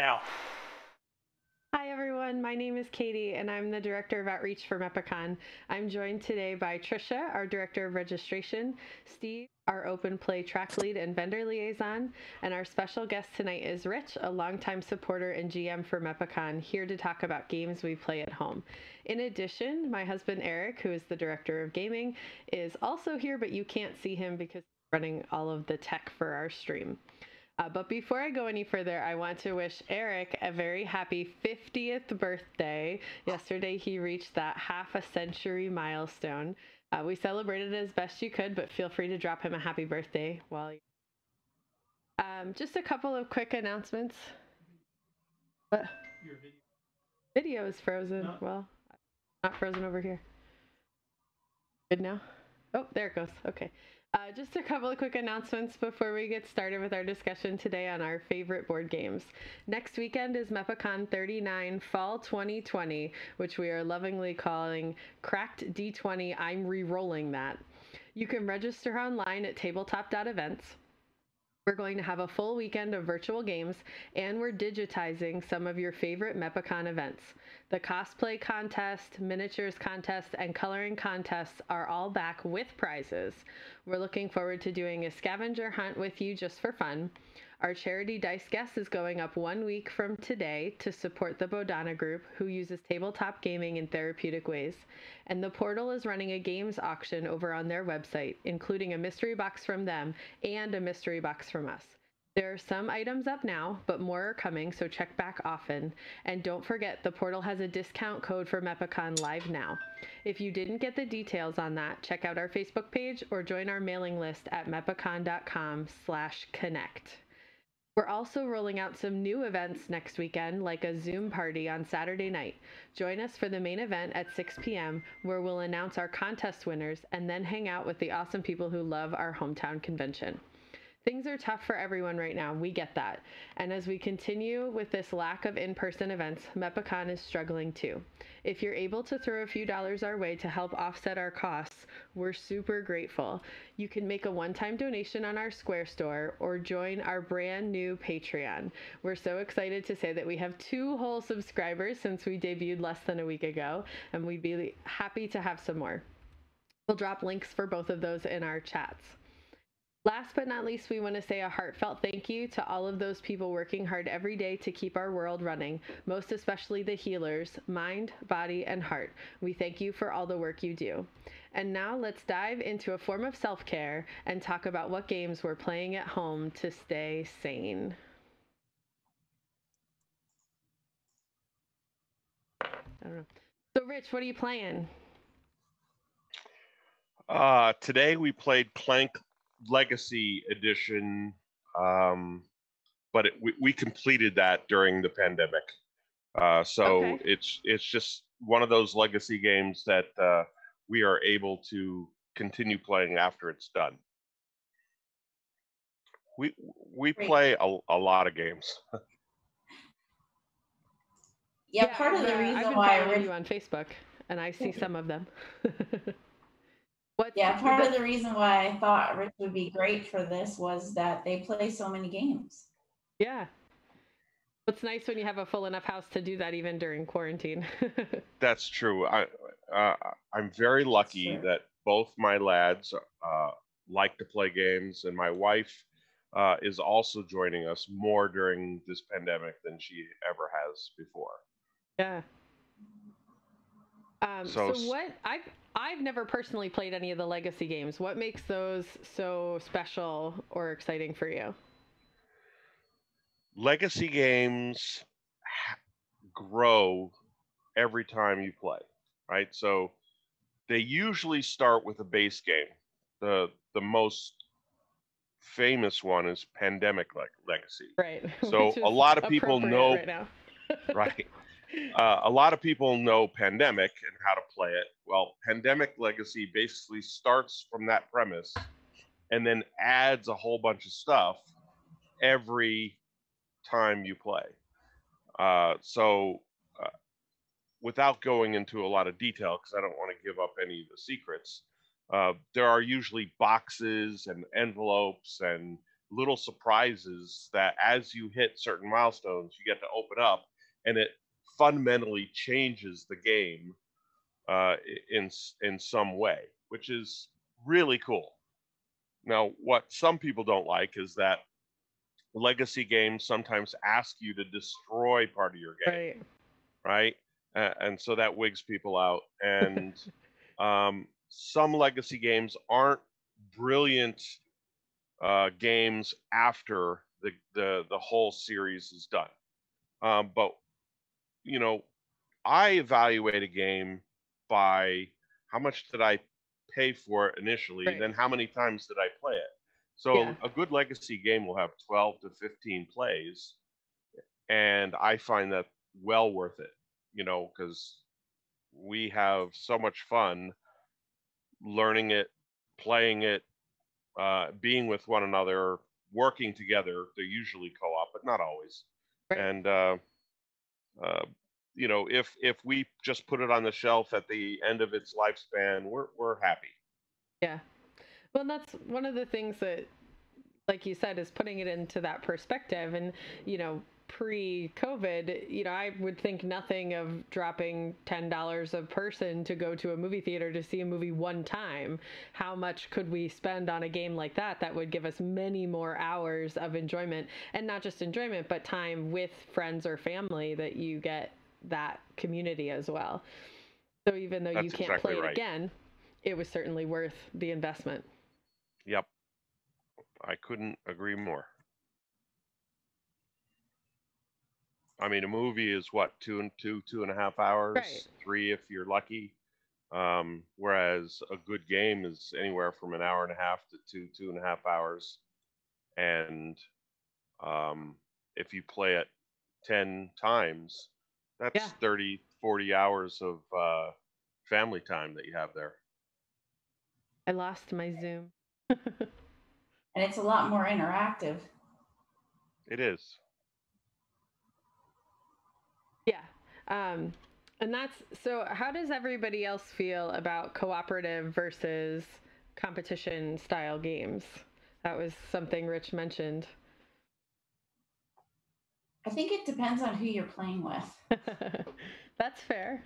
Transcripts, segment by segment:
now. Hi everyone, my name is Katie and I'm the Director of Outreach for MEPACON. I'm joined today by Trisha, our Director of Registration, Steve, our Open Play Track Lead and Vendor Liaison, and our special guest tonight is Rich, a longtime supporter and GM for MEPACON, here to talk about games we play at home. In addition, my husband Eric, who is the Director of Gaming, is also here, but you can't see him because he's running all of the tech for our stream. But before I go any further, I want to wish Eric a very happy 50th birthday. Yesterday, he reached that half a century milestone. We celebrated it as best you could, but feel free to drop him a happy birthday while you... Just a couple of quick announcements. What? Your video is frozen. No. Well, not frozen over here. Good now? Oh, there it goes. Okay. Just a couple of quick announcements before we get started with our discussion today on our favorite board games. Next weekend is MEPACON 39 Fall 2020, which we are lovingly calling Cracked D20. I'm re-rolling that. You can register online at tabletop.events. We're going to have a full weekend of virtual games, and we're digitizing some of your favorite MEPACON events. The cosplay contest, miniatures contest, and coloring contests are all back with prizes. We're looking forward to doing a scavenger hunt with you just for fun. Our charity dice guess is going up 1 week from today to support the Bodana Group, who uses tabletop gaming in therapeutic ways. And the Portal is running a games auction over on their website, including a mystery box from them and a mystery box from us. There are some items up now, but more are coming, so check back often. And don't forget, the Portal has a discount code for MEPACON live now. If you didn't get the details on that, check out our Facebook page or join our mailing list at mepacon.com/connect. We're also rolling out some new events next weekend, like a Zoom party on Saturday night. Join us for the main event at 6 p.m., where we'll announce our contest winners and then hang out with the awesome people who love our hometown convention. Things are tough for everyone right now, we get that. And as we continue with this lack of in-person events, MEPACON is struggling too. If you're able to throw a few dollars our way to help offset our costs, we're super grateful. You can make a one-time donation on our Square store or join our brand new Patreon. We're so excited to say that we have 2 whole subscribers since we debuted less than a week ago, and we'd be happy to have some more. We'll drop links for both of those in our chats. Last but not least, we want to say a heartfelt thank you to all of those people working hard every day to keep our world running, most especially the healers, mind, body, and heart. We thank you for all the work you do. And now let's dive into a form of self-care and talk about what games we're playing at home to stay sane. I don't know. So Rich, what are you playing? Today we played Clank Legacy Edition, but we completed that during the pandemic. So it's just one of those legacy games that we are able to continue playing after it's done. We play a lot of games. Yeah, part of the reason why I read you on Facebook, and I see some of them. Part of the reason why I thought Rich would be great for this was that they play so many games. Yeah. It's nice when you have a full enough house to do that even during quarantine. That's true. I'm very lucky that both my lads like to play games, and my wife is also joining us more during this pandemic than she ever has before. Yeah. So what I've never personally played any of the legacy games. What makes those so special or exciting for you? Legacy games grow every time you play, right? So they usually start with a base game. The most famous one is Pandemic Legacy. Right. So a lot of people know right now. right. A lot of people know Pandemic and how to play it. Well, Pandemic Legacy basically starts from that premise and then adds a whole bunch of stuff every time you play. Without going into a lot of detail, because I don't want to give up any of the secrets, there are usually boxes and envelopes and little surprises that as you hit certain milestones, you get to open up, and it fundamentally changes the game in some way, which is really cool. Now, what some people don't like is that legacy games sometimes ask you to destroy part of your game, right? And so that wigs people out. And some legacy games aren't brilliant games after the whole series is done. But you know, I evaluate a game by how much did I pay for it initially, then how many times did I play it. So a good legacy game will have 12 to 15 plays, and I find that well worth it, because we have so much fun learning it, playing it, being with one another, working together. They're usually co-op, but not always. And if we just put it on the shelf at the end of its lifespan, we're happy. Yeah. Well, that's one of the things that, like you said, is putting it into that perspective. And, pre-COVID, I would think nothing of dropping $10 a person to go to a movie theater to see a movie one time. How much could we spend on a game like that would give us many more hours of enjoyment, and not just enjoyment, but time with friends or family that you get that community as well. So even though you can't play it again, it was certainly worth the investment. Yep. I couldn't agree more. I mean, a movie is what, 2.5 hours, right. 3 if you're lucky. Whereas a good game is anywhere from an hour and a half to 2.5 hours. And if you play it 10 times, that's 30, 40 hours of family time that you have there. I lost my Zoom. And it's a lot more interactive. It is. Yeah. And so how does everybody else feel about cooperative versus competition style games? That was something Rich mentioned. I think it depends on who you're playing with. That's fair.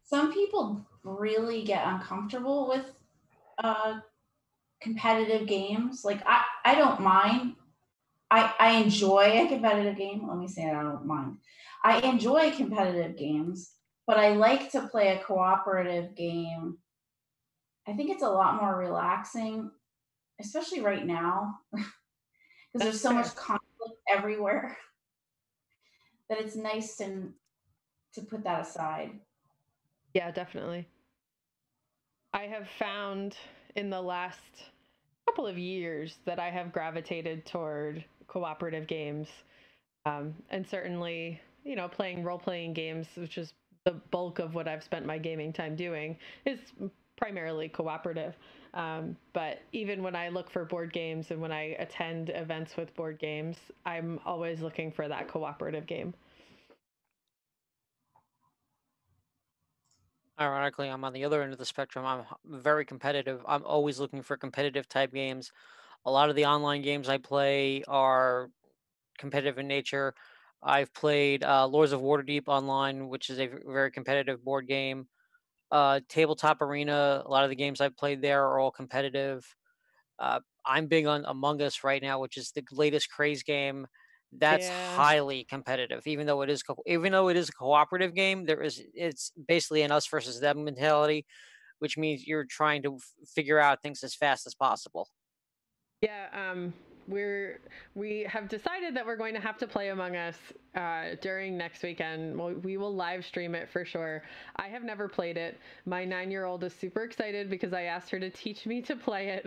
Some people really get uncomfortable with competitive games. Like I don't mind. I enjoy a competitive game. Let me say I don't mind. I enjoy competitive games, but I like to play a cooperative game. I think it's a lot more relaxing, especially right now, because there's so much conflict everywhere that it's nice to put that aside. Yeah, definitely. I have found in the last couple of years that I have gravitated toward cooperative games. And certainly, playing role-playing games, which is the bulk of what I've spent my gaming time doing, is primarily cooperative. But even when I look for board games and when I attend events with board games, I'm always looking for that cooperative game. Ironically, I'm on the other end of the spectrum. I'm very competitive. I'm always looking for competitive type games. A lot of the online games I play are competitive in nature. I've played Lords of Waterdeep online, which is a very competitive board game. Tabletop Arena, a lot of the games I've played there are all competitive. I'm big on Among Us right now, which is the latest craze game. That's highly competitive, even though it is a cooperative game. It's basically an us versus them mentality, which means you're trying to figure out things as fast as possible. Yeah, we have decided that we're going to have to play Among Us during next weekend. We will live stream it for sure. I have never played it. My 9-year-old is super excited because I asked her to teach me to play it.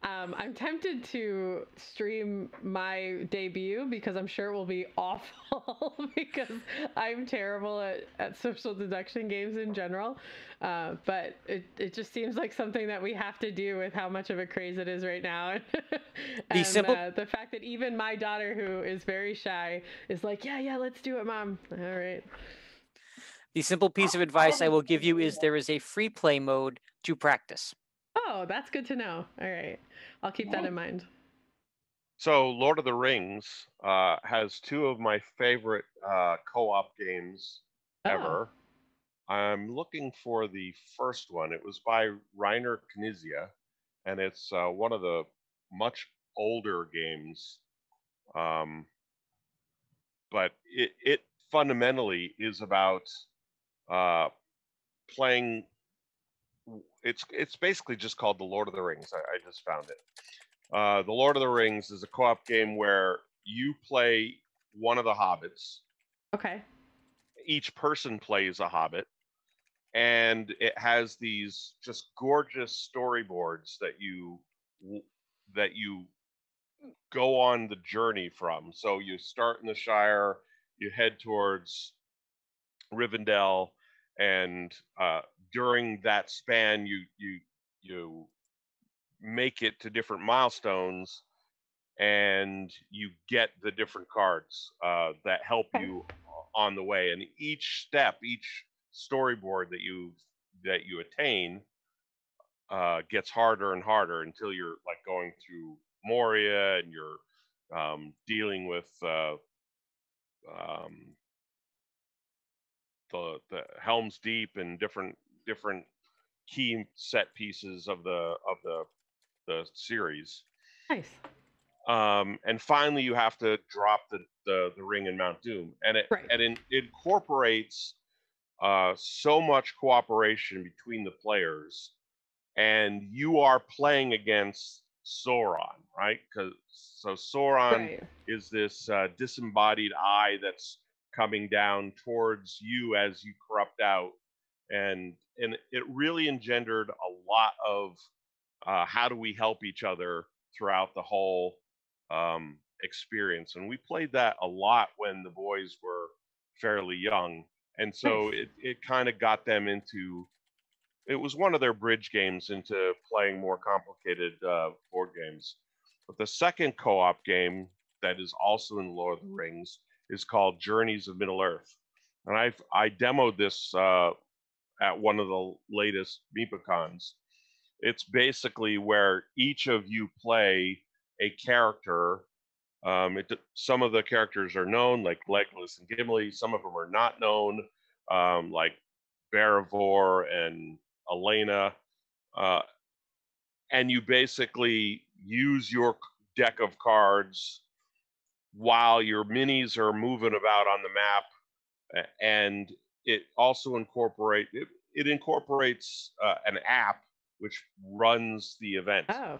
I'm tempted to stream my debut because I'm sure it will be awful because I'm terrible at social deduction games in general. But it just seems like something that we have to do with how much of a craze it is right now. And the fact that even my daughter, who is very shy, is like, yeah, let's do it, Mom. All right. The simple piece of advice I will give you is there is a free play mode to practice. Oh, that's good to know. All right. I'll keep that in mind. So Lord of the Rings has two of my favorite co-op games ever. I'm looking for the first one. It was by Reiner Knizia, and it's one of the much older games. But it fundamentally is about playing. It's basically just called the Lord of the Rings. I just found it. The Lord of the Rings is a co-op game where you play one of the hobbits. Okay. Each person plays a hobbit, and it has these just gorgeous storyboards that you go on the journey from. So you start in the Shire, you head towards Rivendell, and during that span, you make it to different milestones, and you get the different cards that help you on the way. And each step, each storyboard that you attain gets harder and harder until you're like going through Moria, and you're dealing with the Helm's Deep and different key set pieces of the series. Nice. And finally, you have to drop the ring in Mount Doom, and it incorporates so much cooperation between the players, and you are playing against Sauron, right? So Sauron is this disembodied eye that's coming down towards you as you corrupt out, and it really engendered a lot of how do we help each other throughout the whole experience. And we played that a lot when the boys were fairly young, and so it kind of got them into. It was one of their bridge games into playing more complicated board games. But the second co-op game that is also in Lord of the Rings is called Journeys of Middle Earth, and I demoed this at one of the latest MEPACons. It's basically where each of you play a character. Some of the characters are known, like Legolas and Gimli. Some of them are not known, like Beravor and Elena. And you basically use your deck of cards while your minis are moving about on the map. And it also incorporates an app which runs the event. Oh.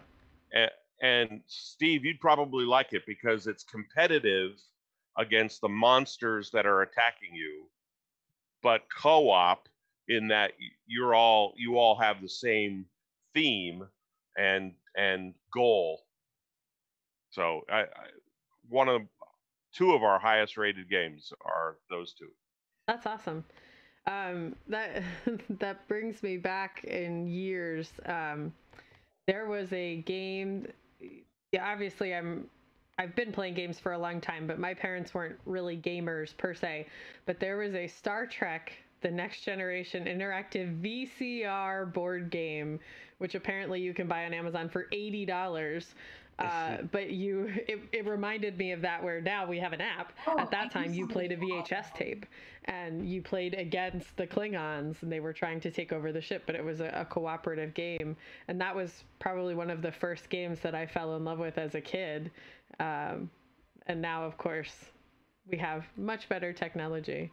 And Steve, you'd probably like it because it's competitive against the monsters that are attacking you, but co-op in that you all have the same theme and goal. So two of our highest rated games are those two. That's awesome. That brings me back in years. There was a game. Yeah, obviously I've been playing games for a long time, but my parents weren't really gamers per se. But there was a Star Trek: The Next Generation interactive VCR board game, which apparently you can buy on Amazon for $80. But it reminded me of that, where now we have an app. At that time, you played a VHS tape, and you played against the Klingons, and they were trying to take over the ship, but it was a cooperative game. And that was probably one of the first games that I fell in love with as a kid. And now, of course, we have much better technology.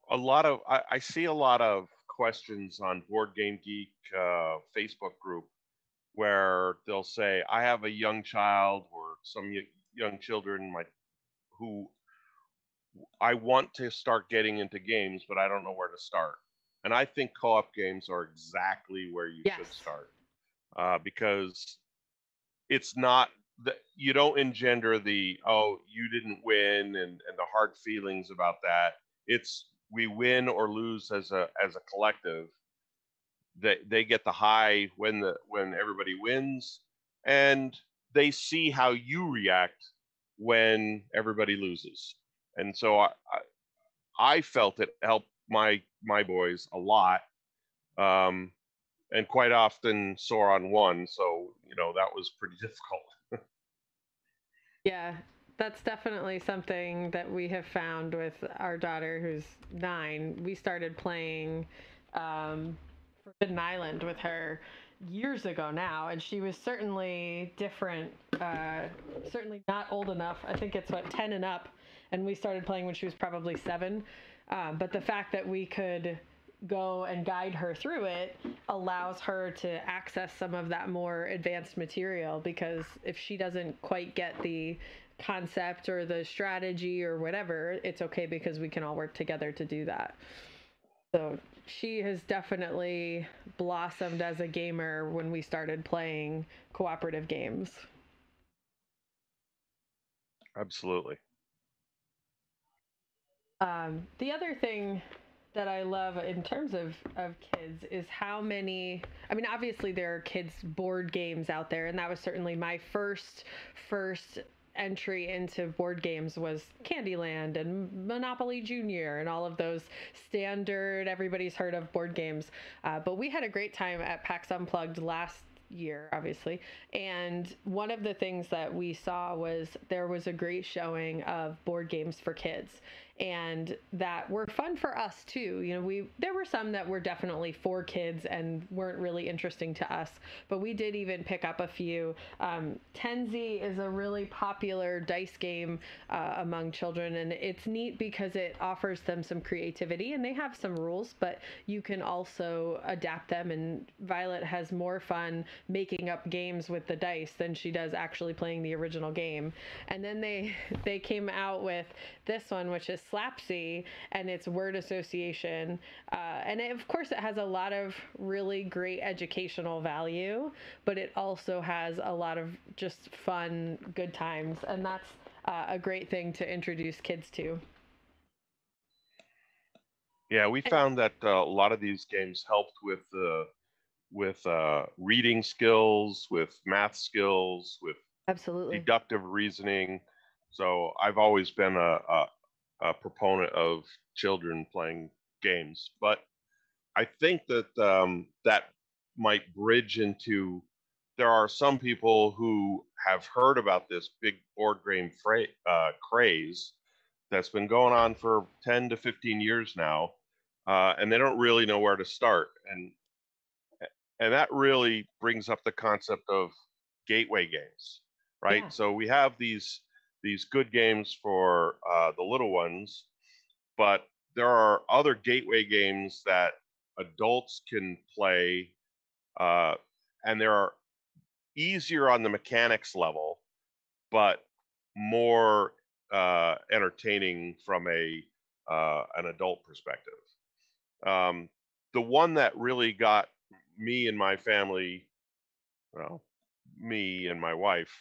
I see a lot of questions on Board Game Geek Facebook group where they'll say, I have a young child or some young children who I want to start getting into games, but I don't know where to start. And I think co-op games are exactly where you should start, because it's not that you don't engender the, oh, you didn't win and the hard feelings about that. It's we win or lose as a collective. They get the high when everybody wins, and they see how you react when everybody loses. And so I felt it helped my boys a lot, and quite often Sauron won. So, that was pretty difficult. Yeah, that's definitely something that we have found with our daughter, who's 9. We started playing Forbidden Island with her years ago now, and she was certainly different, certainly not old enough. I think it's 10 and up, and we started playing when she was probably 7. But the fact that we could go and guide her through it allows her to access some of that more advanced material, because if she doesn't quite get the concept or the strategy or whatever, it's okay, because we can all work together to do that. So she has definitely blossomed as a gamer when we started playing cooperative games. Absolutely. The other thing that I love in terms of kids is how many, I mean, obviously there are kids board games out there, and that was certainly my first entry into board games was Candyland and Monopoly Junior and all of those standard, everybody's heard of board games. But we had a great time at PAX Unplugged last year, obviously. And one of the things that we saw was there was a great showing of board games for kids, and that were fun for us too. There were some that were definitely for kids and weren't really interesting to us, but we did even pick up a few. Tenzi is a really popular dice game among children, and it's neat because it offers them some creativity, and they have some rules, but you can also adapt them, and Violet has more fun making up games with the dice than she does actually playing the original game. And then they came out with this one, which is Slapsy, and it's word association. And of course, it has a lot of really great educational value, but it also has a lot of just fun, good times. And that's a great thing to introduce kids to. Yeah, we found that a lot of these games helped with reading skills, with math skills, with Absolutely deductive reasoning. So I've always been a proponent of children playing games, but I think that that might bridge into, there are some people who have heard about this big board game craze that's been going on for 10 to 15 years now, and they don't really know where to start. And that really brings up the concept of gateway games, right? Yeah. So we have these good games for the little ones, but there are other gateway games that adults can play, and they're easier on the mechanics level, but more entertaining from an adult perspective. The one that really got me and my family, well, me and my wife,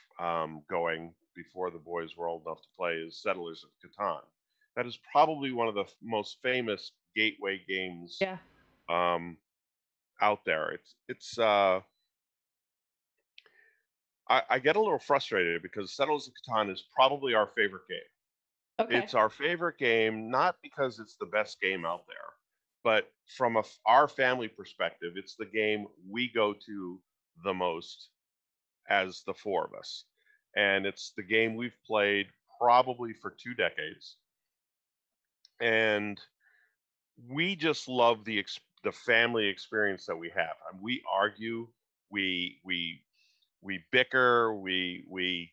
going before the boys were old enough to play is Settlers of Catan. That is probably one of the most famous gateway games out there. I get a little frustrated because Settlers of Catan is probably our favorite game. Okay. It's our favorite game, not because it's the best game out there, but from our family perspective, it's the game we go to the most as the 4 of us. And it's the game we've played probably for 2 decades. And we just love the family experience that we have. And we argue, we bicker, we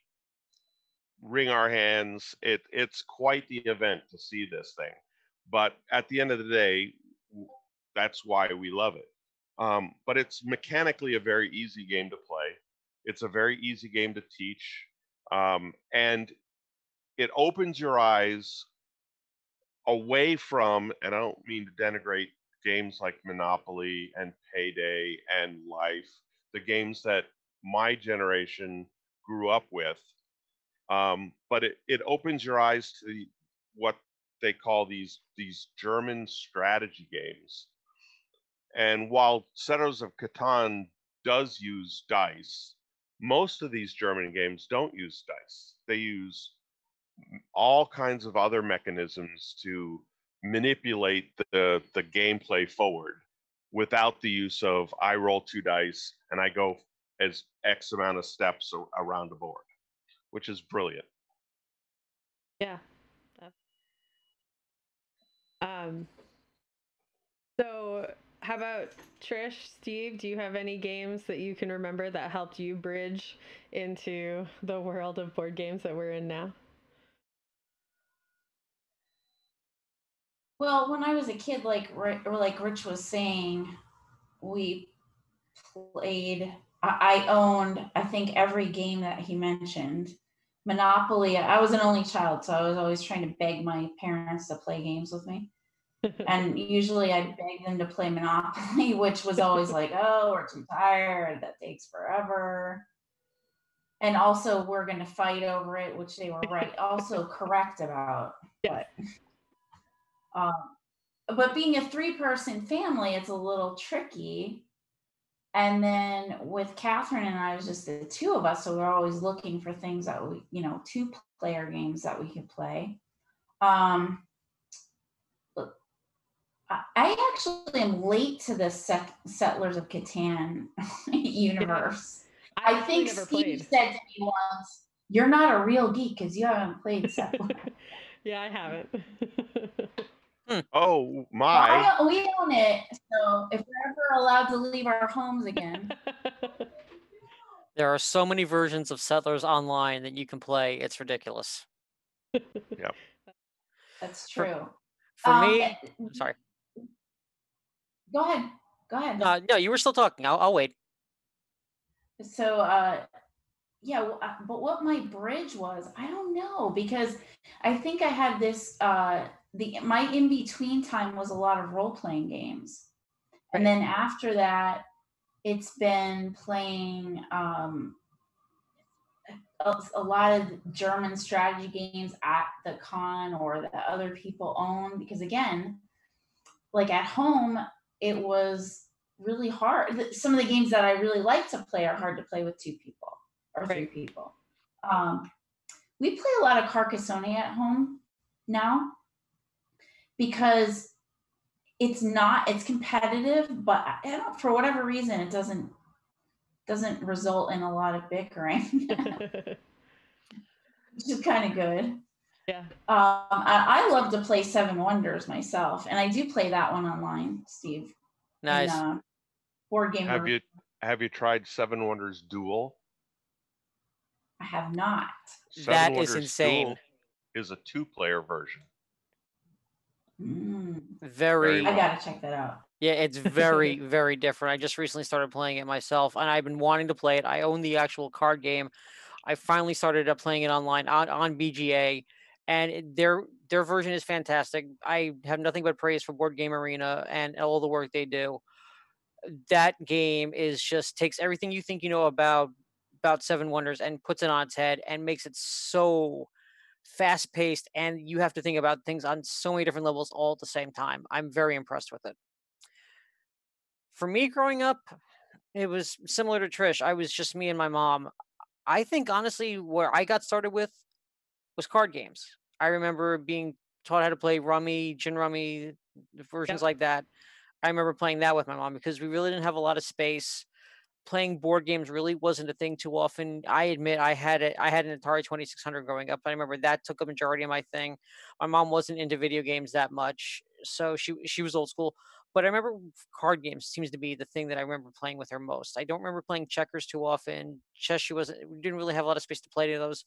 wring our hands. It's quite the event to see this thing. But at the end of the day, that's why we love it. But it's mechanically a very easy game to play. It's a very easy game to teach. And it opens your eyes away from, and I don't mean to denigrate games like Monopoly and Payday and Life, the games that my generation grew up with. But it opens your eyes to what they call these German strategy games. And while Settlers of Catan does use dice, most of these German games don't use dice. They use all kinds of other mechanisms to manipulate the gameplay forward. without the use of I roll 2 dice and I go as X amount of steps around the board, which is brilliant. Yeah. So how about Trish, Steve? Do you have any games that you can remember that helped you bridge into the world of board games that we're in now? Well, when I was a kid, like Rich was saying, we played. I owned, I think, every game that he mentioned. Monopoly. I was an only child, so I was always trying to beg my parents to play games with me. And usually I'd beg them to play Monopoly, which was always like, oh, we're too tired. That takes forever. And also, we're going to fight over it, which they were also correct about. Yeah. But being a 3-person family, it's a little tricky. And then with Catherine and I, it was just the 2 of us. So we're always looking for things that we, 2-player games that we could play. I actually am late to the Settlers of Catan universe. Yeah. I think Steve said to me once, "You're not a real geek because you haven't played Settlers." Yeah, I haven't. Oh my! Well, we own it, so if we're ever allowed to leave our homes again. There are so many versions of Settlers online that you can play. It's ridiculous. Yep. That's true. For me, sorry. Go ahead. No, you were still talking. I'll wait. So, yeah, but what my bridge was, I don't know, because I think I had this, my in-between time was a lot of role-playing games. Right. And then after that, it's been playing a lot of German strategy games at the con or that other people own, because again, like at home, it was really hard. Some of the games that I really like to play are hard to play with 2 people or 3 people. We play a lot of Carcassonne at home now because it's competitive, but for whatever reason, it doesn't result in a lot of bickering, which is kind of good. Yeah. I love to play Seven Wonders myself, and I do play that one online, Steve. Nice. Board game. Have you tried Seven Wonders Duel? I have not. That is insane. Duel is a 2-player version. Very. I gotta check that out. Yeah, it's very, very different. I just recently started playing it myself, and I've been wanting to play it. I own the actual card game. I finally started up playing it online on BGA, and their version is fantastic. I have nothing but praise for Board Game Arena and all the work they do. That game is just takes everything you think you know about Seven Wonders and puts it on its head and makes it so fast paced, and you have to think about things on so many different levels all at the same time. I'm very impressed with it. For me growing up, it was similar to Trish. I was just me and my mom. I think honestly where I got started with was card games. I remember being taught how to play rummy, gin rummy, versions like that. I remember playing that with my mom because we really didn't have a lot of space. Playing board games really wasn't a thing too often. I admit I had an Atari 2600 growing up. I remember that took a majority of my thing. My mom wasn't into video games that much, so she was old school. But I remember card games seems to be the thing that I remember playing with her most. I don't remember playing checkers too often. Chess, we didn't really have a lot of space to play any of those.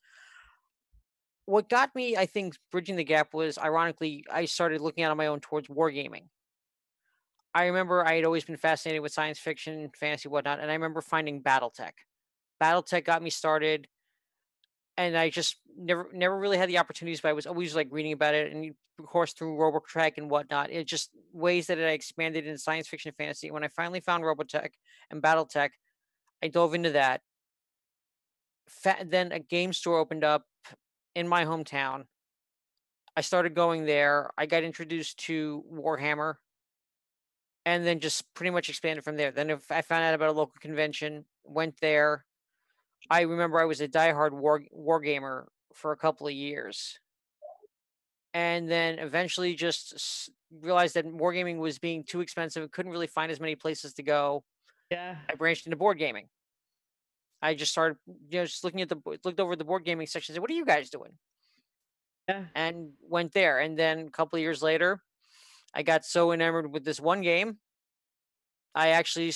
What got me, I think, bridging the gap was, ironically, I started looking out on my own towards wargaming. I remember I had always been fascinated with science fiction, fantasy, whatnot, and I remember finding Battletech. Battletech got me started, and I just never really had the opportunities, but I was always like reading about it, and of course through Robotech and whatnot. It just ways that I expanded in science fiction and fantasy. When I finally found Robotech and Battletech, I dove into that. Then a game store opened up in my hometown. I started going there. I got introduced to Warhammer, and then just pretty much expanded from there. Then if I found out about a local convention, went there. I remember I was a diehard war gamer for a couple of years. and then eventually just realized that wargaming was being too expensive. Couldn't really find as many places to go. Yeah. I branched into board gaming. I just started, just looked over the board gaming section and said, "What are you guys doing?" Yeah. And went there. And then a couple of years later, I got so enamored with this one game, I actually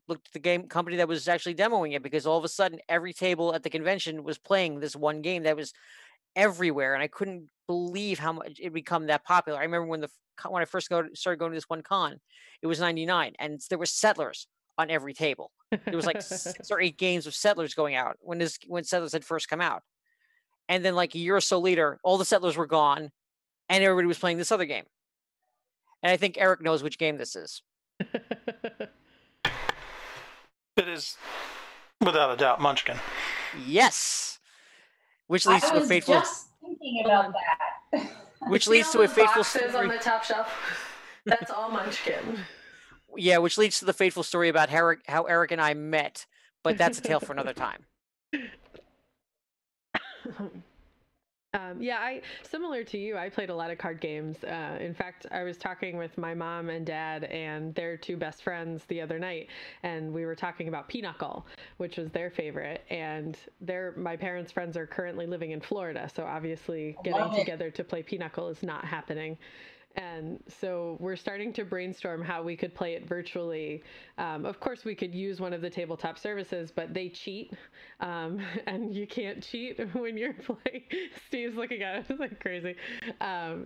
looked at the game company that was actually demoing it, because all of a sudden every table at the convention was playing this one game that was everywhere, and I couldn't believe how much it become that popular. I remember when I first started going to this one con, it was 99, and there were Settlers on every table. There was like 6 or 8 games of Settlers going out when Settlers had first come out. And then like a year or so later, all the Settlers were gone and everybody was playing this other game. And I think Eric knows which game this is. It is, without a doubt, Munchkin. Yes. Which leads to a fateful. I was just thinking about that. Which leads to a fateful story on the top shelf. That's all Munchkin. Yeah, which leads to the fateful story about how Eric and I met, but that's a tale for another time. Yeah, similar to you, I played a lot of card games. In fact, I was talking with my mom and dad and their 2 best friends the other night, and we were talking about Pinochle, which was their favorite. And my parents' friends are currently living in Florida, so obviously getting together to play Pinochle is not happening. And so we're starting to brainstorm how we could play it virtually. Of course, we could use one of the tabletop services, but they cheat. And you can't cheat when you're playing. Steve's looking at us like crazy.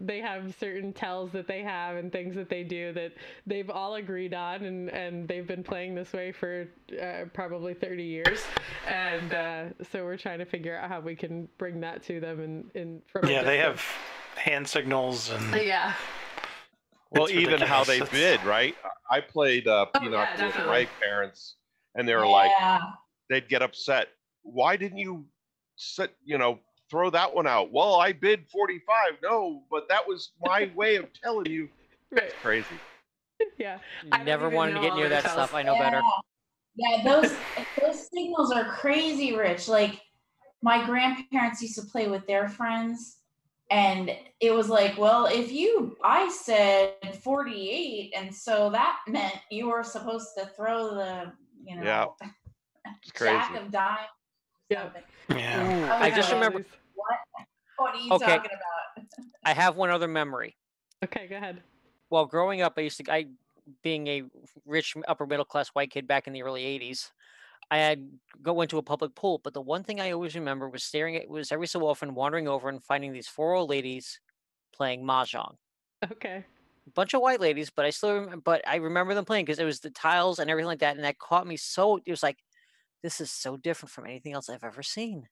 They have certain tells that they have and things that they do that they've all agreed on. And they've been playing this way for probably 30 years. And so we're trying to figure out how we can bring that to them. Yeah, they have hand signals and well, even how they bid, right? I played Pinochle with my parents, and they were like, they'd get upset. Why didn't you throw that one out? Well, I bid 45. No, but that was my way of telling you. That's crazy. Yeah, I never wanted to get near that stuff. I know better. Yeah, those signals are crazy, Rich. Like my grandparents used to play with their friends. And it was like, well, I said 48, and so that meant you were supposed to throw the, it's crazy. jack of dimes. Yeah. Yeah. I just remember. What are you talking about? I have one other memory. Okay, go ahead. Well, growing up, being a rich upper middle class white kid back in the early 80s, I went to a public pool, but the one thing I always remember was every so often wandering over and finding these 4 old ladies playing mahjong. Okay. A bunch of white ladies, but I remember them playing because it was the tiles and everything like that, and that caught me so. It was like, this is so different from anything else I've ever seen.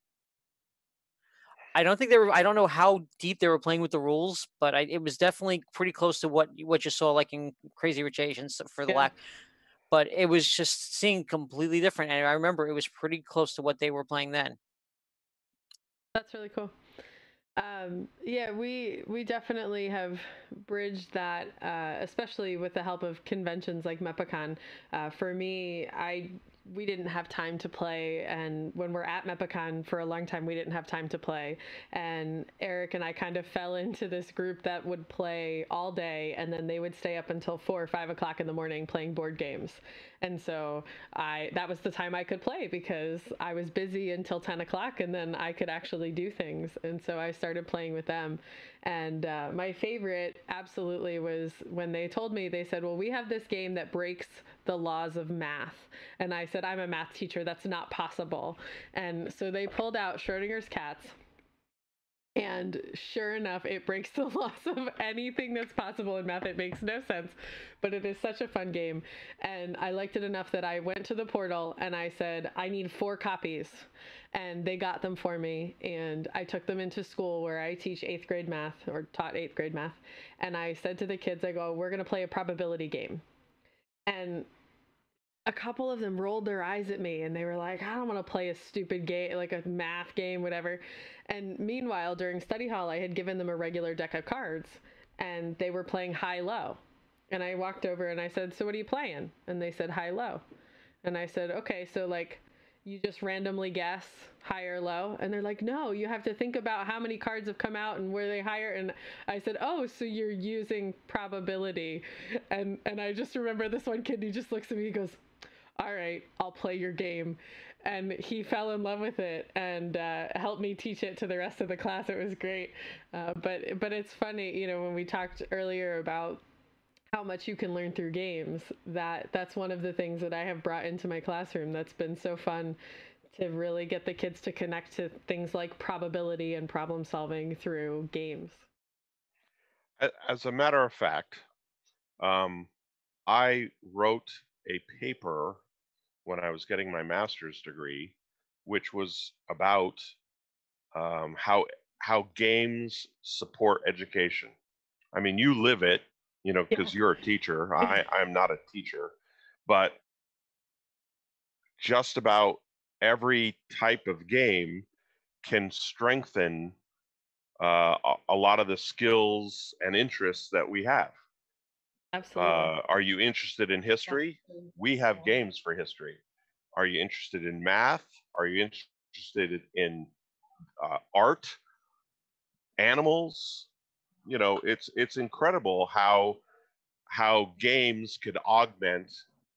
I don't know how deep they were playing with the rules, but it was definitely pretty close to what you saw like in Crazy Rich Asians for the lack. But it was just seeing completely different. And I remember it was pretty close to what they were playing then. That's really cool. Yeah, we definitely have bridged that, especially with the help of conventions like MEPACON. For me, we didn't have time to play, and when we're at MEPACON for a long time, we didn't have time to play. And Eric and I kind of fell into this group that would play all day, and then they would stay up until 4 or 5 o'clock in the morning playing board games. And so that was the time I could play because I was busy until 10 o'clock, and then I could actually do things. And so I started playing with them. And my favorite absolutely was when they told me, they said, well, we have this game that breaks the laws of math. And I said, I'm a math teacher. That's not possible. And so they pulled out Schrodinger's cats. And sure enough, it breaks the laws of anything that's possible in math. It makes no sense, but it is such a fun game. And I liked it enough that I went to the portal and I said, I need 4 copies. And they got them for me. And I took them into school where I teach 8th grade math, or taught 8th grade math. And I said to the kids, I go, we're going to play a probability game. And a couple of them rolled their eyes at me and they were like, I don't want to play a stupid game, like a math game, whatever. And meanwhile, during study hall, I had given them a regular deck of cards and they were playing high-low. And I walked over and I said, so what are you playing? And they said high-low. And I said, okay, so like, you just randomly guess high or low. And they're like, no, you have to think about how many cards have come out and were they higher. And I said, oh, so you're using probability. And I just remember this one kid, he just looks at me, he goes, all right, I'll play your game. And he fell in love with it and helped me teach it to the rest of the class. It was great. But it's funny, you know, when we talked earlier about how much you can learn through games, that's one of the things that I have brought into my classroom that's been so fun, to really get the kids to connect to things like probability and problem solving through games. As a matter of fact, I wrote a paper when I was getting my master's degree, which was about how games support education. I mean, you live it, you know, because you're a teacher. I'm not a teacher, but just about every type of game can strengthen a lot of the skills and interests that we have. Absolutely. Are you interested in history? We have games for history. Are you interested in math? Are you interested in art, animals? You know, it's incredible how games could augment,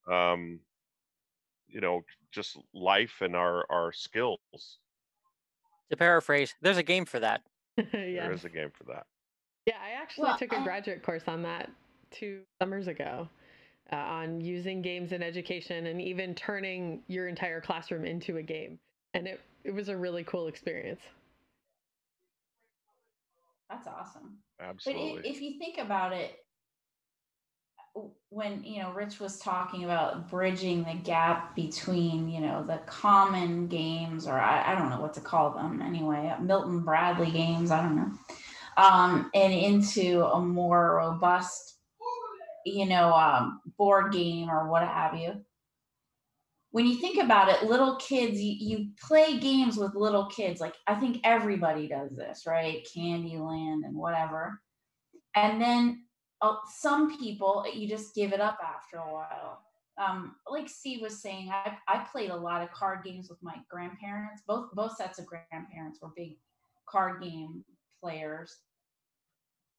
you know, just life and our skills. To paraphrase, there's a game for that. Yes. There is a game for that. Yeah, I actually took a graduate course on that 2 summers ago, on using games in education and even turning your entire classroom into a game. And it was a really cool experience. That's awesome. Absolutely. But if you think about it, when, you know, Rich was talking about bridging the gap between, you know, the common games, or I don't know what to call them anyway, Milton Bradley games, I don't know, and into a more robust, you know, board game or what have you. When you think about it, little kids, you play games with little kids. Like, I think everybody does this, right? Candyland and whatever. And then some people, you just give it up after a while. Like Steve was saying, I played a lot of card games with my grandparents. Both sets of grandparents were big card game players.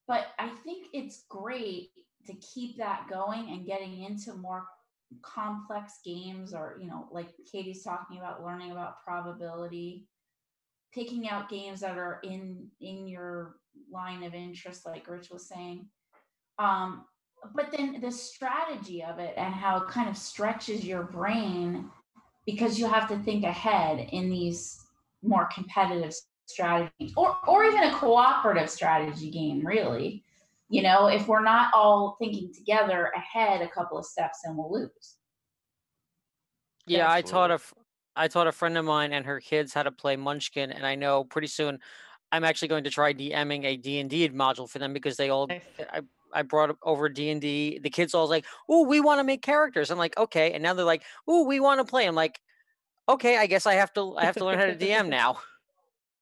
But I think it's great to keep that going and getting into more complex games, or, you know, like Katie's talking about, learning about probability, picking out games that are in your line of interest, like Rich was saying. But then the strategy of it and how it kind of stretches your brain, because you have to think ahead in these more competitive strategies, or even a cooperative strategy game, really. You know, if we're not all thinking together ahead a couple of steps, then we'll lose. Yeah, Absolutely. I taught a friend of mine and her kids how to play Munchkin, and I know pretty soon I'm actually going to try DMing a D&D module for them, because they all Nice. I brought over D&D. The kids all like, "Oh, we want to make characters." I'm like, "Okay." And now they're like, "Oh, we want to play." I'm like, "Okay, I guess I have to learn how to DM now."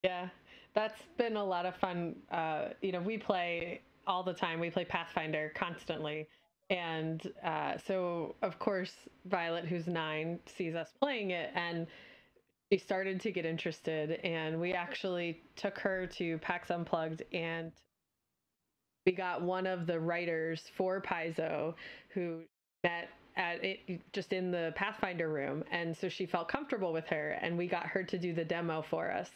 Yeah, that's been a lot of fun. You know, we play all the time. We play Pathfinder constantly. And so, of course, Violet, who's 9, sees us playing it, and she started to get interested. And we actually took her to PAX Unplugged, and we got one of the writers for Paizo, who met at it just in the Pathfinder room, and so she felt comfortable with her, and we got her to do the demo for us.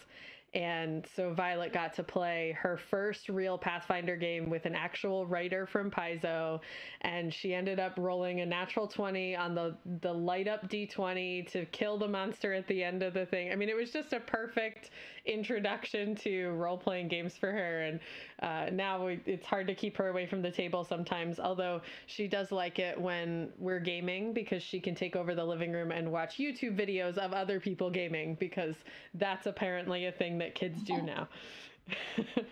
And so Violet got to play her first real Pathfinder game with an actual writer from Paizo, and she ended up rolling a natural 20 on the light up D20 to kill the monster at the end of the thing. I mean, it was just a perfect introduction to role-playing games for her. And now it's hard to keep her away from the table sometimes, although she does like it when we're gaming, because she can take over the living room and watch YouTube videos of other people gaming, because that's apparently a thing that kids do now. That's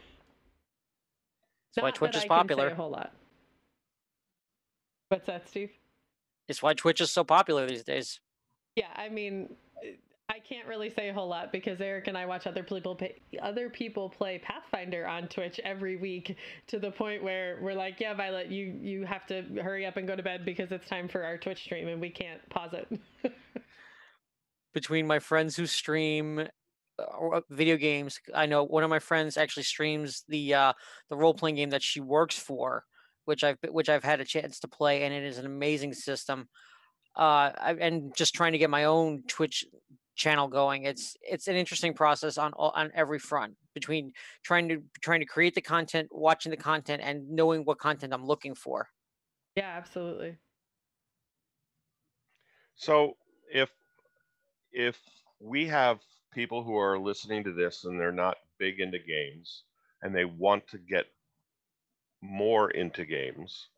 why Twitch is I popular. can say a whole lot. What's that, Steve? It's why Twitch is so popular these days. Yeah, I mean, I can't really say a whole lot, because Eric and I watch other people play Pathfinder on Twitch every week, to the point where we're like, yeah, Violet, you have to hurry up and go to bed, because it's time for our Twitch stream and we can't pause it. between my friends who stream video games. I know one of my friends actually streams the role playing game that she works for, which I've had a chance to play, and it is an amazing system. And just trying to get my own Twitch channel going. It's an interesting process on every front between trying to create the content, watching the content, and knowing what content I'm looking for. Yeah, absolutely. So if we have people who are listening to this and they're not big into games and they want to get more into games,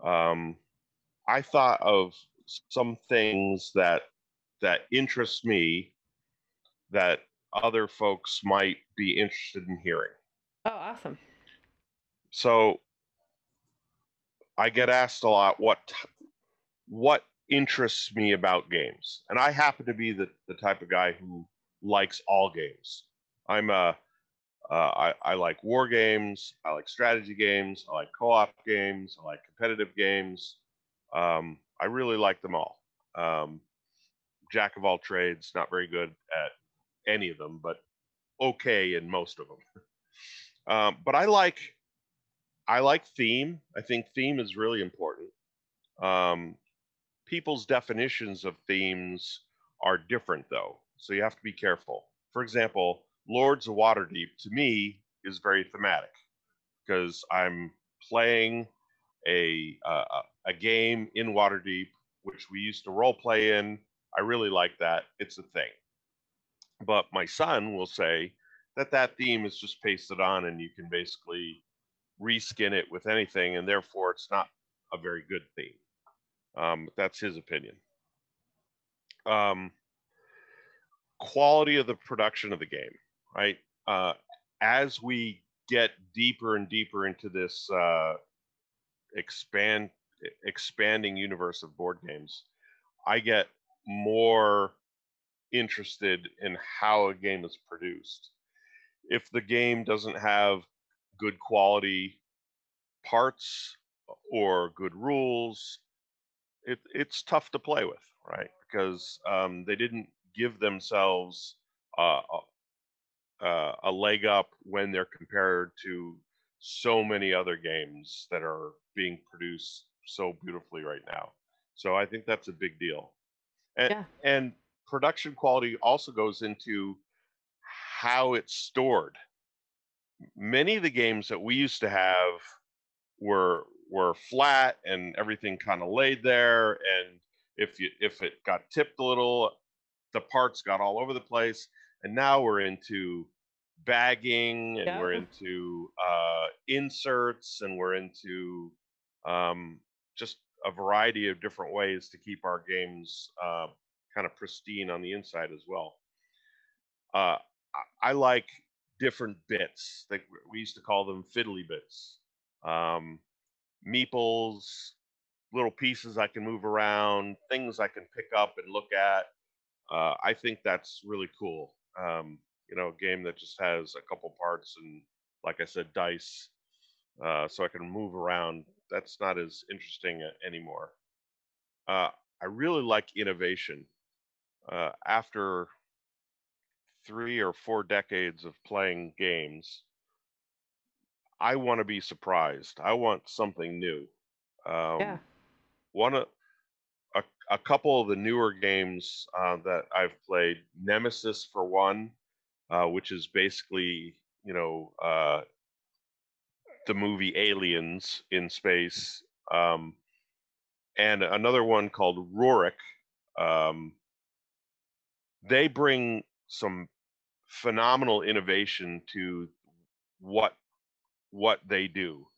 I thought of some things that interest me that other folks might be interested in hearing. Oh, awesome. So I get asked a lot what interests me about games, and I happen to be the type of guy who likes all games. I like war games, I like strategy games, I like co-op games, I like competitive games. I really like them all. Jack of all trades, not very good at any of them, but okay in most of them. But I like theme. I think theme is really important. People's definitions of themes are different, though, so you have to be careful. For example, Lords of Waterdeep to me is very thematic because I'm playing a game in Waterdeep, which we used to role play in. I really like that. It's a thing. But my son will say that theme is just pasted on and you can basically reskin it with anything, and therefore it's not a very good theme. That's his opinion. Quality of the production of the game, right? As we get deeper and deeper into this expanding universe of board games, I get more interested in how a game is produced. If the game doesn't have good quality parts or good rules, it's tough to play with, right? Because they didn't give themselves a leg up when they're compared to so many other games that are being produced so beautifully right now. So I think that's a big deal. And production quality also goes into how it's stored. Many of the games that we used to have were flat and everything kind of laid there, and if it got tipped a little, the parts got all over the place. And now we're into bagging, and we're into inserts, and we're into just a variety of different ways to keep our games kind of pristine on the inside as well. I like different bits. We used to call them fiddly bits. Meeples, little pieces I can move around, things I can pick up and look at. I think that's really cool. A game that just has a couple parts and, like I said, dice, so I can move around. That's not as interesting anymore. I really like innovation. After 3 or 4 decades of playing games, I want to be surprised. I want something new. One a couple of the newer games that I've played, Nemesis for one, which is basically the movie Aliens in space, and another one called Rurik. They bring some phenomenal innovation to what they do,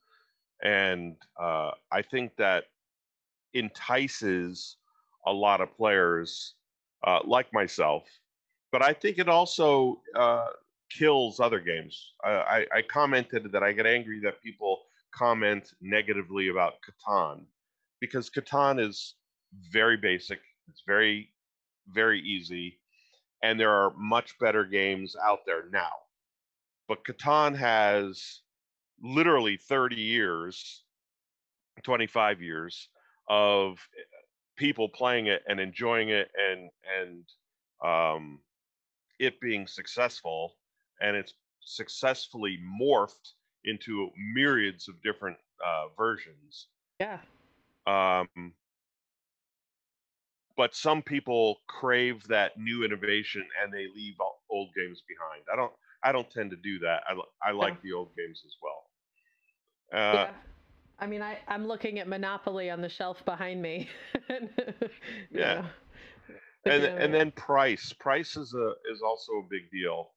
and I think that entices a lot of players like myself, but I think it also kills other games. I commented that I get angry that people comment negatively about Catan, because Catan is very basic. It's very, very easy, and there are much better games out there now. But Catan has literally 30 years, 25 years of people playing it and enjoying it and it being successful, and it's successfully morphed into myriads of different versions. Yeah. But some people crave that new innovation and they leave old games behind. I don't tend to do that. I like the old games as well. Yeah. I mean, I'm looking at Monopoly on the shelf behind me. Yeah. And then price. Price is also a big deal.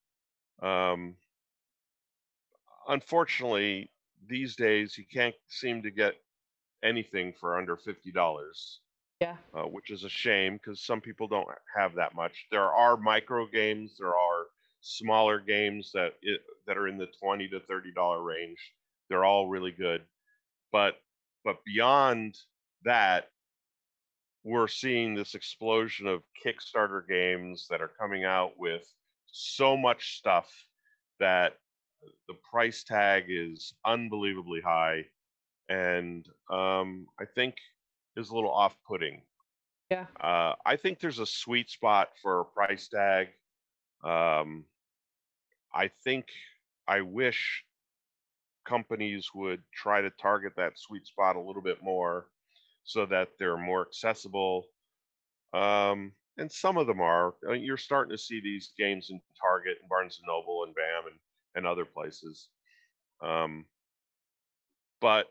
Unfortunately, these days you can't seem to get anything for under $50. Yeah. Which is a shame because some people don't have that much. There are micro games. There are smaller games that are in the $20 to $30 range. They're all really good, but beyond that, we're seeing this explosion of Kickstarter games that are coming out with so much stuff that the price tag is unbelievably high, and I think is a little off-putting. Yeah. I think there's a sweet spot for a price tag. I wish companies would try to target that sweet spot a little bit more so that they're more accessible. And some of them are. I mean, you're starting to see these games in Target and Barnes and Noble and BAM and other places. But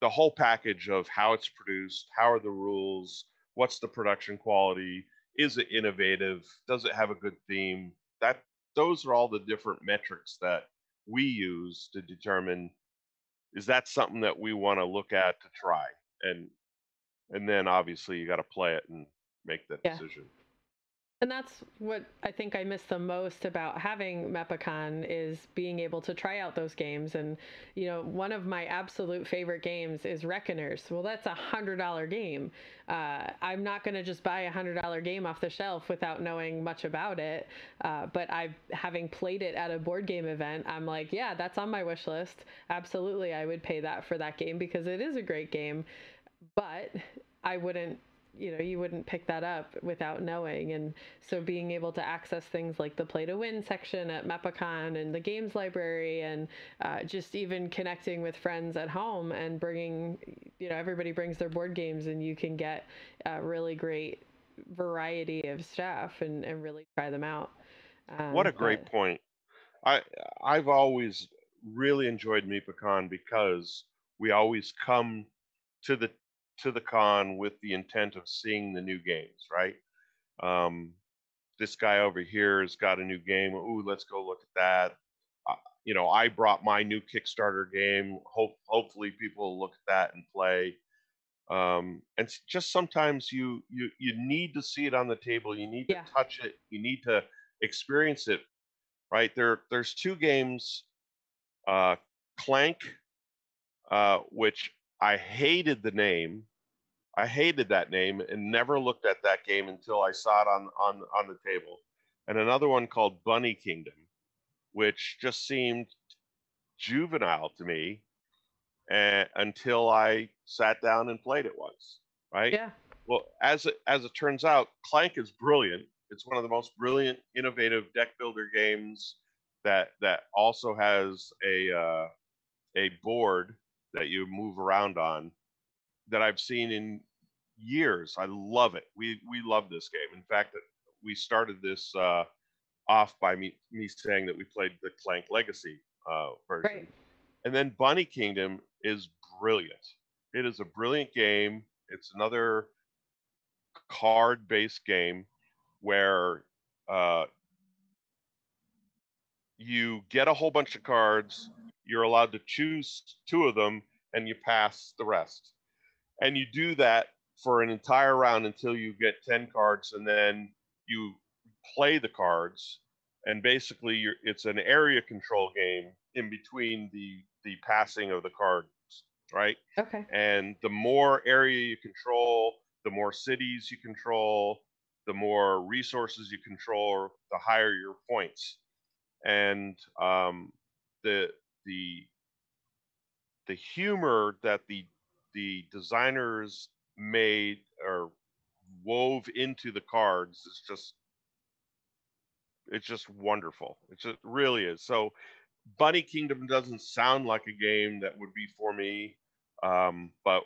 the whole package of how it's produced, how are the rules, what's the production quality, is it innovative, does it have a good theme, those are all the different metrics that we use to determine, is that something that we want to look at to try, and then obviously you got to play it and make that decision. And that's what I think I miss the most about having MEPACON, is being able to try out those games. And, you know, one of my absolute favorite games is Reckoners. Well, that's $100 game. I'm not going to just buy a $100 game off the shelf without knowing much about it. But having played it at a board game event, I'm like, yeah, that's on my wish list. Absolutely, I would pay that for that game because it is a great game. But I wouldn't, you wouldn't pick that up without knowing. And so being able to access things like the Play to Win section at MEPACON and the games library, and just even connecting with friends at home and bringing, everybody brings their board games and you can get a really great variety of stuff and really try them out. What a great point. I've always really enjoyed MEPACON because we always come to the con with the intent of seeing the new games, right? This guy over here has got a new game. Ooh, let's go look at that. I brought my new Kickstarter game. Hopefully people will look at that and play. And just sometimes you need to see it on the table. You need to touch it. You need to experience it, right? There's two games, Clank, which I hated the name. I hated that name and never looked at that game until I saw it on the table. And another one called Bunny Kingdom, which just seemed juvenile to me until I sat down and played it once, right? Yeah. Well, as it turns out, Clank is brilliant. It's one of the most brilliant, innovative deck builder games that also has a board that you move around on that I've seen in years. I love it. We love this game. In fact, we started this off by me saying that we played the Clank Legacy version. Right. And then Bunny Kingdom is brilliant. It is a brilliant game. It's another card-based game where you get a whole bunch of cards. You're allowed to choose two of them, and you pass the rest. And you do that for an entire round until you get 10 cards, and then you play the cards. And basically, it's an area control game in between the passing of the cards, right? Okay. And the more area you control, the more cities you control, the more resources you control, the higher your points. And the humor that the designers made, or wove into the cards is just wonderful. It just really is. So Bunny Kingdom doesn't sound like a game that would be for me, but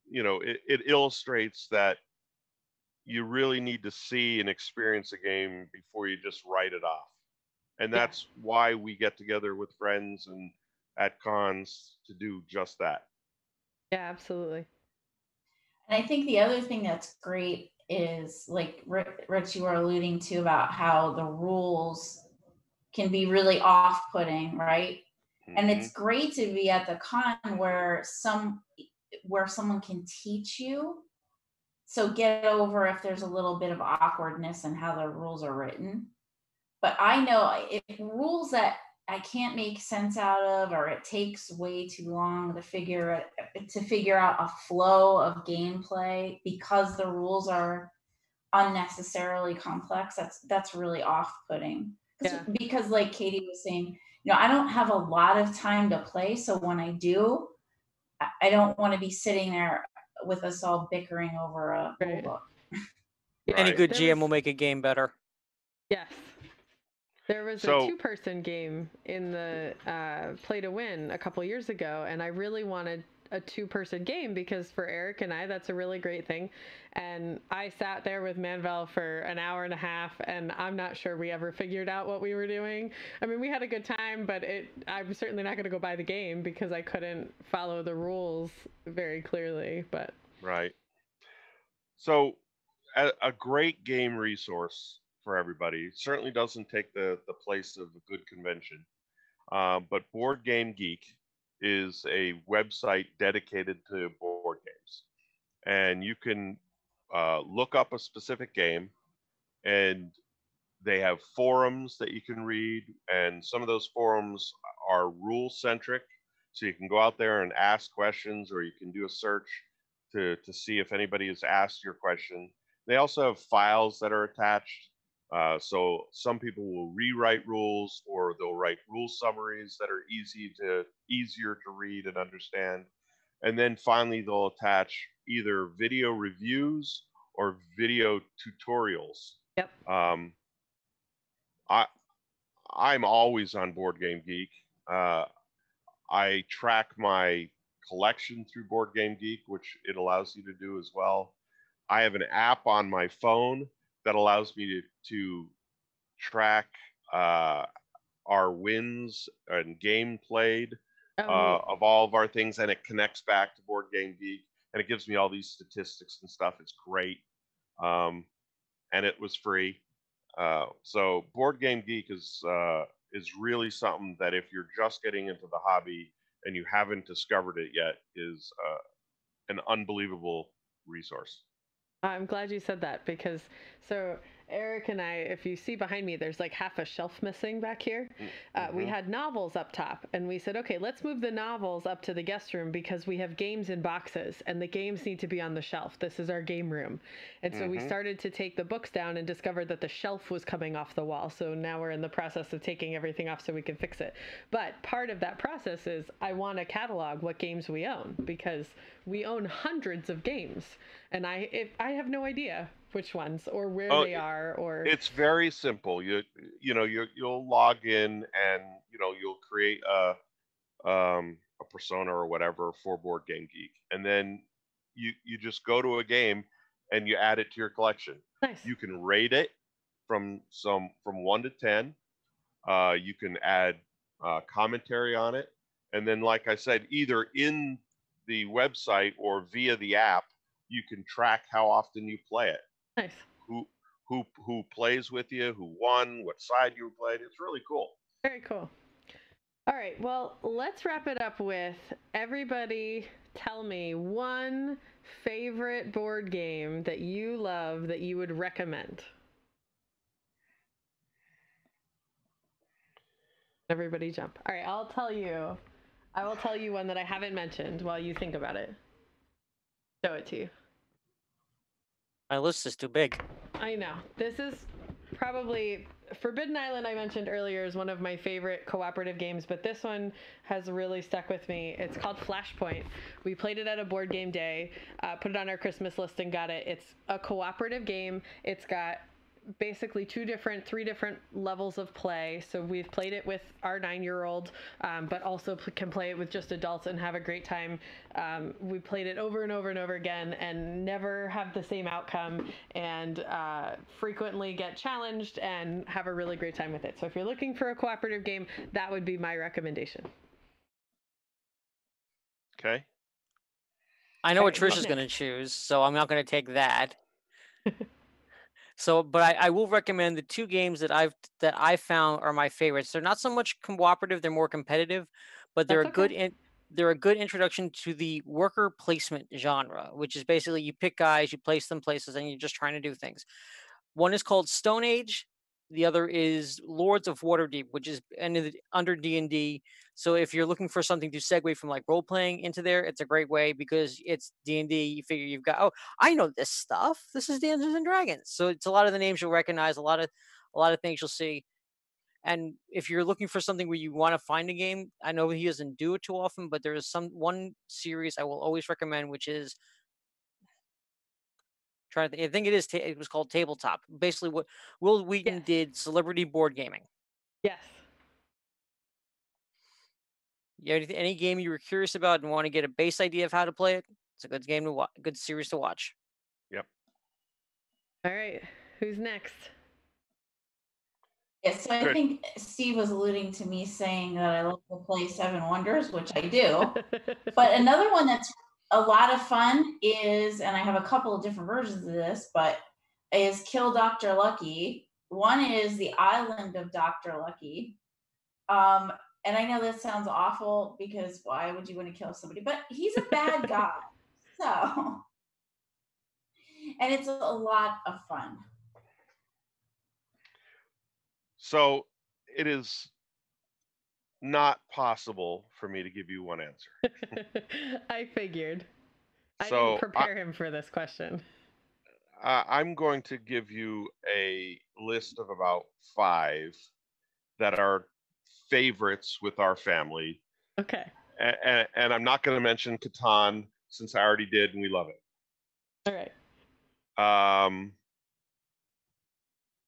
it illustrates that you really need to see and experience a game before you just write it off. And that's why we get together with friends and at cons to do just that. Yeah, absolutely. And I think the other thing that's great is, like Rich, you were alluding to about how the rules can be really off-putting, right? Mm-hmm. And it's great to be at the con where someone can teach you. So get over if there's a little bit of awkwardness in how the rules are written. But I know if rules that I can't make sense out of, or it takes way too long to figure out a flow of gameplay because the rules are unnecessarily complex, that's really off-putting. Because like Katie was saying, I don't have a lot of time to play, so when I do, I don't want to be sitting there with us all bickering over a rule book. Any good GM will make a game better. Yes. There was a two-person game in the Play to Win a couple years ago, and I really wanted a two-person game because for Eric and I, that's a really great thing. And I sat there with Manvel for an hour and a half, and I'm not sure we ever figured out what we were doing. I mean, we had a good time, but I'm certainly not going to go buy the game because I couldn't follow the rules very clearly. But right. So, a great game resource for everybody. It certainly doesn't take the place of a good convention. But Board Game Geek is a website dedicated to board games. And you can look up a specific game, and they have forums that you can read. And some of those forums are rule-centric. So you can go out there and ask questions, or you can do a search to see if anybody has asked your question. They also have files that are attached. So some people will rewrite rules, or they'll write rule summaries that are easier to read and understand. And then finally, they'll attach either video reviews or video tutorials. Yep. I'm always on Board Game Geek. I track my collection through Board Game Geek, which it allows you to do as well. I have an app on my phone that allows me to track our wins and game played of all of our things, and it connects back to Board Game Geek, and it gives me all these statistics and stuff. It's great, and it was free. So Board Game Geek is really something that if you're just getting into the hobby and you haven't discovered it yet, is an unbelievable resource. I'm glad you said that because Eric and I, if you see behind me, there's like half a shelf missing back here. We had novels up top, and we said, okay, let's move the novels up to the guest room because we have games in boxes, and the games need to be on the shelf. This is our game room. And so we started to take the books down and discovered that the shelf was coming off the wall. So now we're in the process of taking everything off so we can fix it. But part of that process is I want to catalog what games we own because we own hundreds of games, and I have no idea which ones or where they are. Or it's very simple. You'll log in, and you'll create a persona or whatever for Board Game Geek, and then you just go to a game and you add it to your collection. Nice. You can rate it from 1 to 10. You can add commentary on it, and then, like I said, either in the website or via the app, you can track how often you play it. Nice. Who plays with you, who won, what side you played. It's really cool. Very cool. All right, well, let's wrap it up with everybody tell me one favorite board game that you love that you would recommend. Everybody jump. All right, I will tell you one that I haven't mentioned while you think about it. Show it to you. My list is too big. I know. This is probably Forbidden Island, I mentioned earlier, is one of my favorite cooperative games, but this one has really stuck with me. It's called Flashpoint. We played it at a board game day, put it on our Christmas list, and got it. It's a cooperative game. It's got basically three different levels of play. So we've played it with our 9-year-old, but also can play it with just adults and have a great time. We played it over and over and over again and never have the same outcome, and frequently get challenged and have a really great time with it. So if you're looking for a cooperative game, that would be my recommendation. Okay. I know what Trisha's going to choose, so I'm not going to take that. So, but I will recommend the two games that I found are my favorites. They're not so much cooperative; they're more competitive, but they're they're a good introduction to the worker placement genre, which is basically you pick guys, you place them places, and you're just trying to do things. One is called Stone Age. The other is Lords of Waterdeep, which is under D&D. So if you're looking for something to segue from like role playing into there, it's a great way because it's D&D. You figure you've got, oh, I know this stuff. This is Dungeons and Dragons. So it's a lot of the names you'll recognize, a lot of things you'll see. And if you're looking for something where you want to find a game, I know he doesn't do it too often, but there is one series I will always recommend, which is I think it was called Tabletop. Basically, what Will Wheaton did celebrity board gaming. Yes. Any game you were curious about and want to get a base idea of how to play it, it's a good game to watch, good series to watch. Yep. All right, who's next? Yes, so I think Steve was alluding to me saying that I love to play Seven Wonders, which I do. But another one that's a lot of fun is, and I have a couple of different versions of this, but is Kill Dr. Lucky. One is The Island of Dr. Lucky. And I know this sounds awful because why would you want to kill somebody? But he's a bad guy. So, and it's a lot of fun. So it is not possible for me to give you one answer. I figured. I didn't prepare him for this question. I'm going to give you a list of about 5 that are favorites with our family. Okay. And I'm not going to mention Catan since I already did and we love it. All right.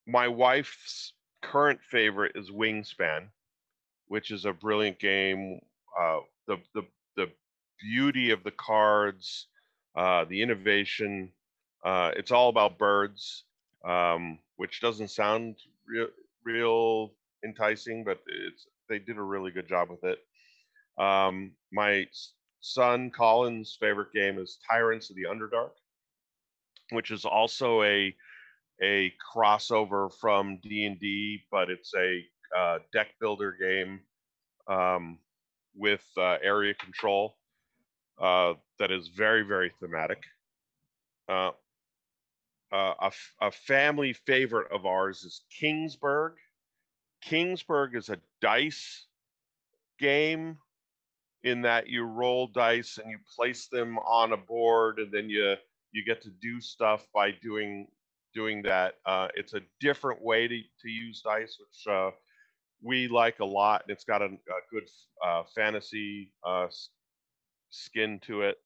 My wife's current favorite is Wingspan, which is a brilliant game. The beauty of the cards, the innovation. It's all about birds, which doesn't sound real enticing, but they did a really good job with it. My son Colin's favorite game is Tyrants of the Underdark, which is also a crossover from D&D, but it's a deck builder game with area control that is very, very thematic. A family favorite of ours is Kingsburg. Kingsburg is a dice game in that you roll dice and you place them on a board, and then you get to do stuff by doing that. It's a different way to use dice, which we like a lot, and it's got a good fantasy skin to it.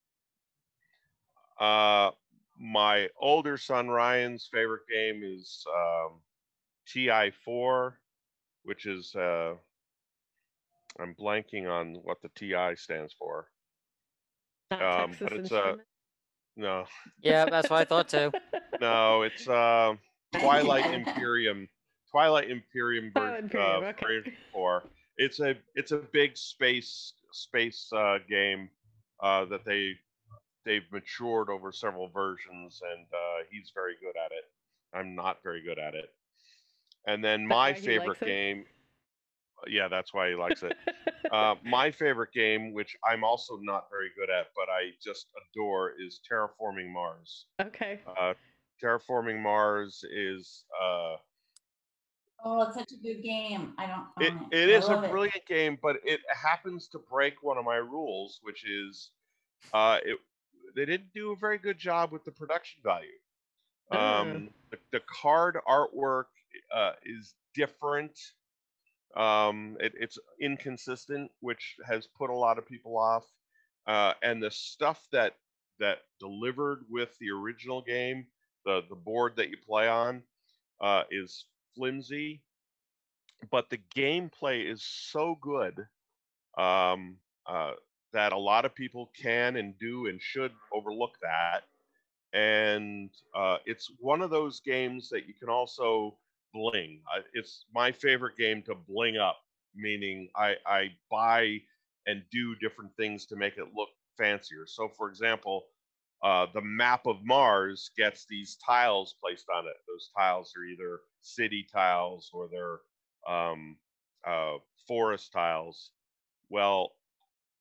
My older son Ryan's favorite game is TI4, which is I'm blanking on what the TI stands for. Texas but it's no. Yeah, that's what I thought too. No, it's Twilight Imperium. Twilight Imperium version 4. It's a big space game that they've matured over several versions, and he's very good at it. I'm not very good at it. And then my favorite game, yeah, that's why he likes it. My favorite game, which I'm also not very good at, but I just adore, is Terraforming Mars. Okay. Terraforming Mars is oh, it's such a good game. I don't own it. It is a brilliant game, but it happens to break one of my rules, which is they didn't do a very good job with the production value. The card artwork is different. It's inconsistent, which has put a lot of people off. And the stuff that delivered with the original game, the board that you play on, is flimsy, but the gameplay is so good um, that a lot of people can and do and should overlook that. And it's one of those games that you can also bling. It's my favorite game to bling up, meaning I buy and do different things to make it look fancier. So, for example, the map of Mars gets these tiles placed on it. Those tiles are either city tiles or they're forest tiles. Well,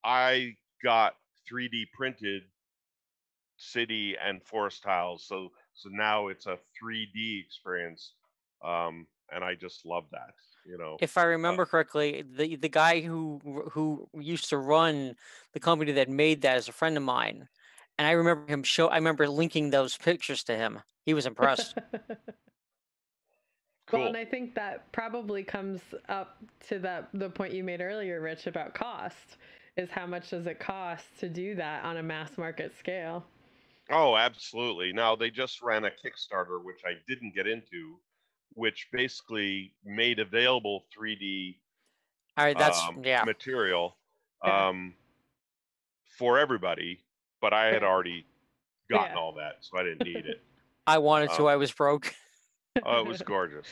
I got 3D printed city and forest tiles, so now it's a 3D experience, and I just love that. If I remember correctly, the guy who used to run the company that made that is a friend of mine, and I remember linking those pictures to him. He was impressed. Cool. Well, and I think that probably comes up to the point you made earlier, Rich, about cost. Is how much does it cost to do that on a mass market scale? Oh, absolutely. Now, they just ran a Kickstarter, which I didn't get into, which basically made available 3D All right, that's material for everybody, but I had already gotten all that, so I didn't need it. I wanted to. I was broke. Oh, it was gorgeous.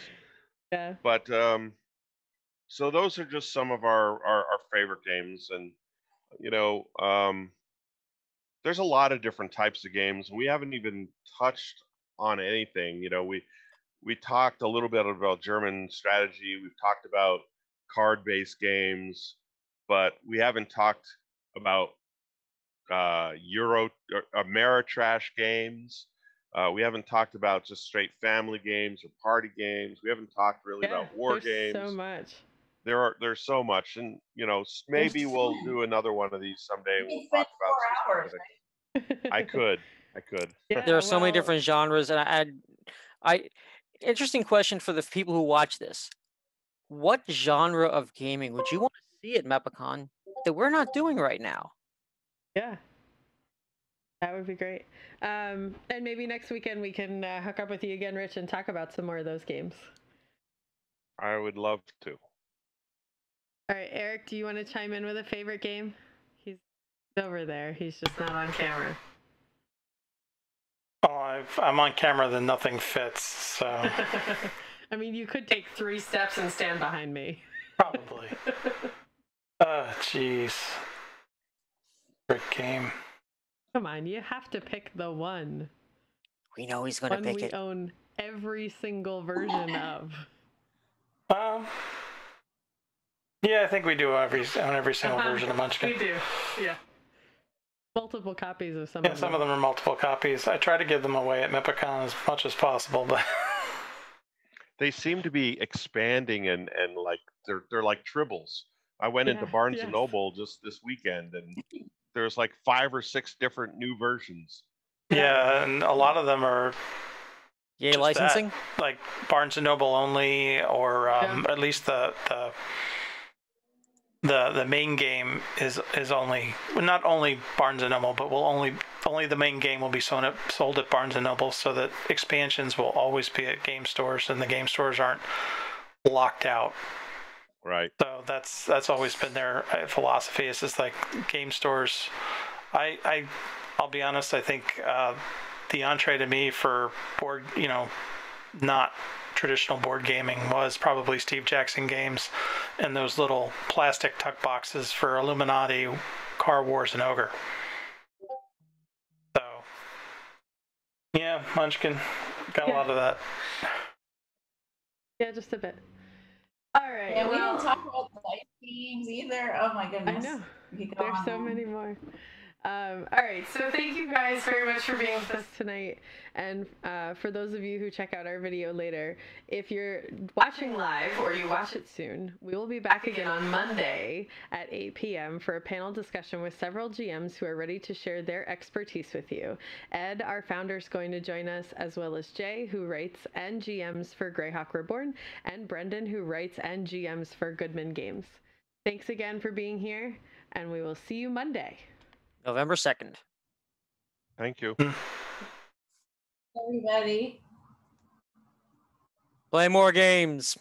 Yeah. But so those are just some of our favorite games, and there's a lot of different types of games. We haven't even touched on anything. We talked a little bit about German strategy. We've talked about card-based games, but we haven't talked about Euro or Ameritrash games. We haven't talked about just straight family games or party games. We haven't talked really about war games. So much. There's so much, and maybe we'll do another one of these someday. We'll talk about 4 hours. I could. Yeah, there are so many different genres, and I interesting question for the people who watch this. What genre of gaming would you want to see at MEPACON that we're not doing right now? Yeah. That would be great. And maybe next weekend we can hook up with you again, Rich, and talk about some more of those games. I would love to. All right, Eric, do you want to chime in with a favorite game? He's over there. He's just not on camera. Oh, I'm on camera, then nothing fits, so... I mean, you could take 3 steps and stand behind me. Probably. Jeez. Great game. Come on, you have to pick the one. We know he's going to pick it. One we own every single version of. Yeah, I think we do own every single version of Munchkin. We do, yeah. Multiple copies of some of them. Yeah, some of them are multiple copies. I try to give them away at MEPACON as much as possible, but... They seem to be expanding and like they're like tribbles. I went into Barnes & Noble just this weekend, and there's like 5 or 6 different new versions. Yeah, and a lot of them are licensing, like Barnes & Noble only, or at least the main game is only, not only Barnes & Noble, but will only the main game will be sold at Barnes & Noble, so that expansions will always be at game stores, and the game stores aren't locked out. Right. So that's always been their philosophy. It's just like game stores. I'll be honest. I think the entree to me for board, not traditional board gaming was probably Steve Jackson Games and those little plastic tuck boxes for Illuminati, Car Wars, and Ogre. So, yeah, Munchkin. Got a lot of that. Yeah, just a bit. All right. Yeah, we didn't talk about the dice games either. Oh my goodness. I know. There's so many more. All right, so thank you guys very much for being with us tonight. And for those of you who check out our video later, if you're watching live or you watch it soon, we will be back again on Monday at 8 p.m. for a panel discussion with several GMs who are ready to share their expertise with you. Ed, our founder, is going to join us, as well as Jay, who writes and GMs for Greyhawk Reborn, and Brendan, who writes and GMs for Goodman Games. Thanks again for being here, and we will see you Monday. November 2nd. Thank you. Everybody. Play more games.